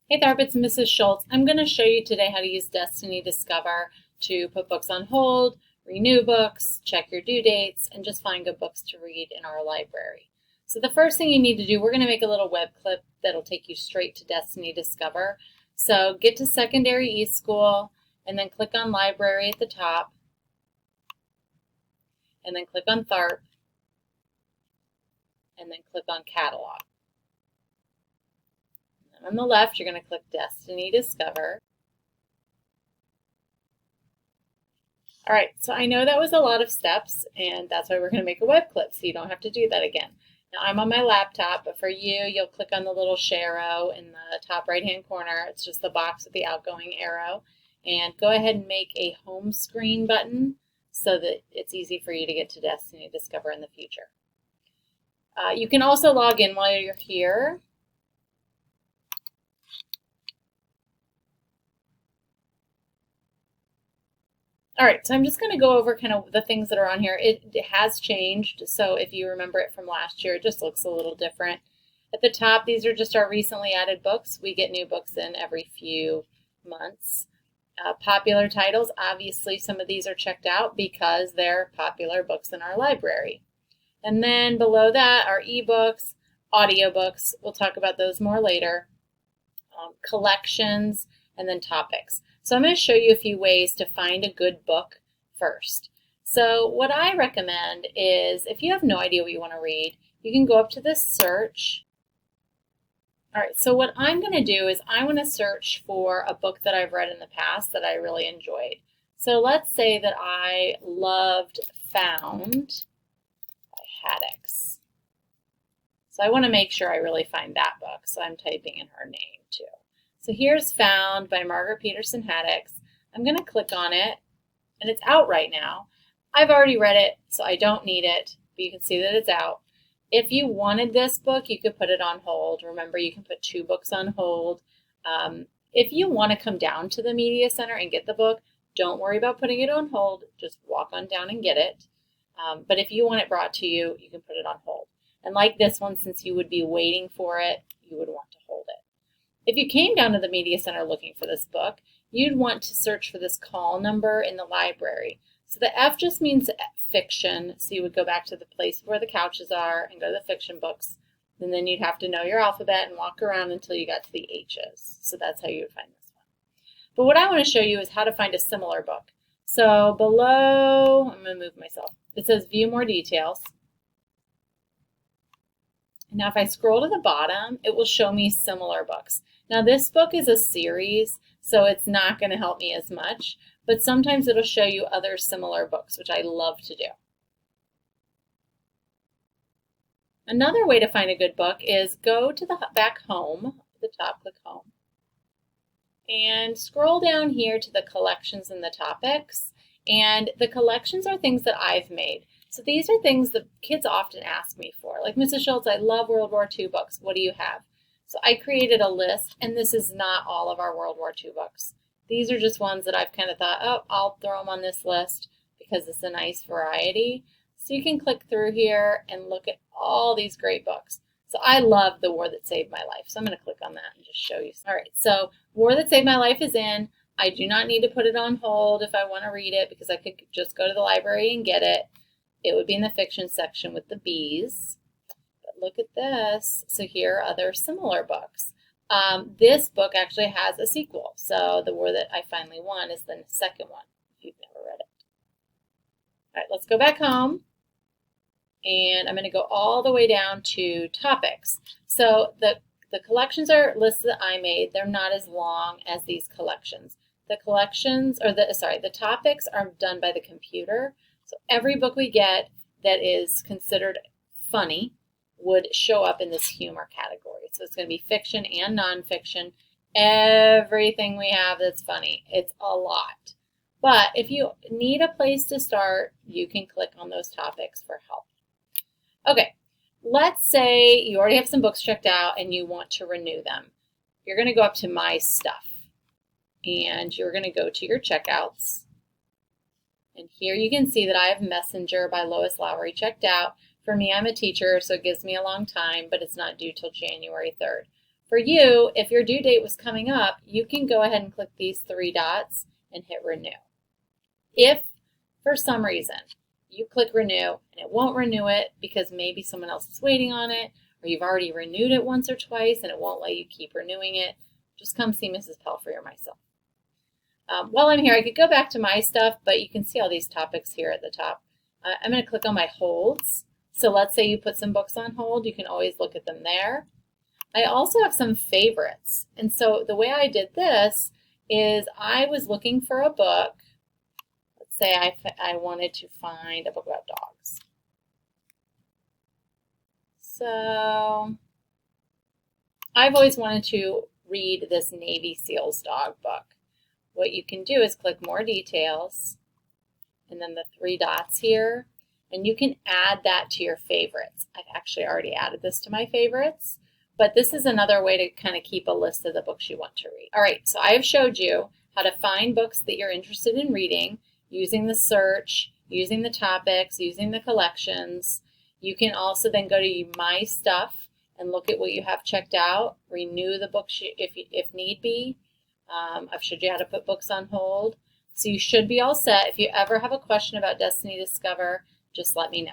Hey Tharp, it's Mrs. Schultz. I'm going to show you today how to use Destiny Discover to put books on hold, renew books, check your due dates, and just find good books to read in our library. So the first thing you need to do, we're going to make a little web clip that'll take you straight to Destiny Discover. So get to Secondary eSchool and then click on Library at the top and then click on Tharp and then click on Catalog. On the left, you're going to click Destiny Discover. All right, so I know that was a lot of steps, and that's why we're going to make a web clip, so you don't have to do that again. Now, I'm on my laptop, but for you, you'll click on the little share arrow in the top right-hand corner. It's just the box with the outgoing arrow. And go ahead and make a home screen button so that it's easy for you to get to Destiny Discover in the future. You can also log in while you're here. All right, so I'm just going to go over kind of the things that are on here. It has changed, so if you remember it from last year, it just looks a little different. At the top, these are just our recently added books. We get new books in every few months. Popular titles, obviously some of these are checked out because they're popular books in our library. And then below that are ebooks, audiobooks. We'll talk about those more later. Collections, and then topics. So I'm going to show you a few ways to find a good book first. So what I recommend is if you have no idea what you want to read, you can go up to this search. All right, so what I'm going to do is I want to search for a book that I've read in the past that I really enjoyed. So let's say that I loved Found by Haddix. So I want to make sure I really find that book, so I'm typing in her name too. So here's Found by Margaret Peterson Haddix. I'm going to click on it, and it's out right now. I've already read it, so I don't need it, but you can see that it's out. If you wanted this book, you could put it on hold. Remember, you can put 2 books on hold. If you want to come down to the Media Center and get the book, don't worry about putting it on hold. Just walk on down and get it. But if you want it brought to you, you can put it on hold. And like this one, since you would be waiting for it, you would want to hold it. If you came down to the Media Center looking for this book, you'd want to search for this call number in the library. So the F just means fiction, so you would go back to the place where the couches are and go to the fiction books. And then you'd have to know your alphabet and walk around until you got to the H's. So that's how you would find this one. But what I want to show you is how to find a similar book. So below, I'm going to move myself. It says View More Details. Now if I scroll to the bottom, it will show me similar books. Now this book is a series, so it's not going to help me as much, but sometimes it'll show you other similar books, which I love to do. Another way to find a good book is go to the back home, at the top, click home, and scroll down here to the collections and the topics. And the collections are things that I've made. So these are things that kids often ask me for. Like, Mrs. Schultz, I love World War II books. What do you have? So I created a list, and this is not all of our World War II books. These are just ones that I've kind of thought, oh, I'll throw them on this list because it's a nice variety. So you can click through here and look at all these great books. So I love The War That Saved My Life. So I'm going to click on that and just show you. All right, so War That Saved My Life is in. I do not need to put it on hold if I want to read it because I could just go to the library and get it. It would be in the fiction section with the B's. But look at this. So here are other similar books. This book actually has a sequel. So The War That I Finally Won is the second one, if you've never read it. All right, let's go back home. And I'm going to go all the way down to topics. So the collections are lists that I made. They're not as long as these collections. The collections, or the topics are done by the computer. So every book we get that is considered funny would show up in this humor category. So it's going to be fiction and nonfiction. Everything we have that's funny. It's a lot. But if you need a place to start, you can click on those topics for help. Okay, let's say you already have some books checked out and you want to renew them. You're going to go up to My Stuff, and you're going to go to your checkouts. And here you can see that I have Messenger by Lois Lowry checked out. For me, I'm a teacher, so it gives me a long time, but it's not due till January 3rd. For you, if your due date was coming up, you can go ahead and click these 3 dots and hit renew. If for some reason you click renew and it won't renew it because maybe someone else is waiting on it, or you've already renewed it once or twice and it won't let you keep renewing it, just come see Mrs. Pelfrey or myself. While I'm here, I could go back to my stuff, but you can see all these topics here at the top. I'm going to click on my holds. So let's say you put some books on hold, you can always look at them there. I also have some favorites. And so the way I did this is I was looking for a book. Let's say I wanted to find a book about dogs. So I've always wanted to read this Navy SEALs dog book. What you can do is click more details and then the 3 dots here, and you can add that to your favorites. I've actually already added this to my favorites, but this is another way to kind of keep a list of the books you want to read. All right, so I have showed you how to find books that you're interested in reading using the search, using the topics, using the collections. You can also then go to My Stuff and look at what you have checked out, renew the books if need be. I've showed you how to put books on hold. So you should be all set. If you ever have a question about Destiny Discover, just let me know.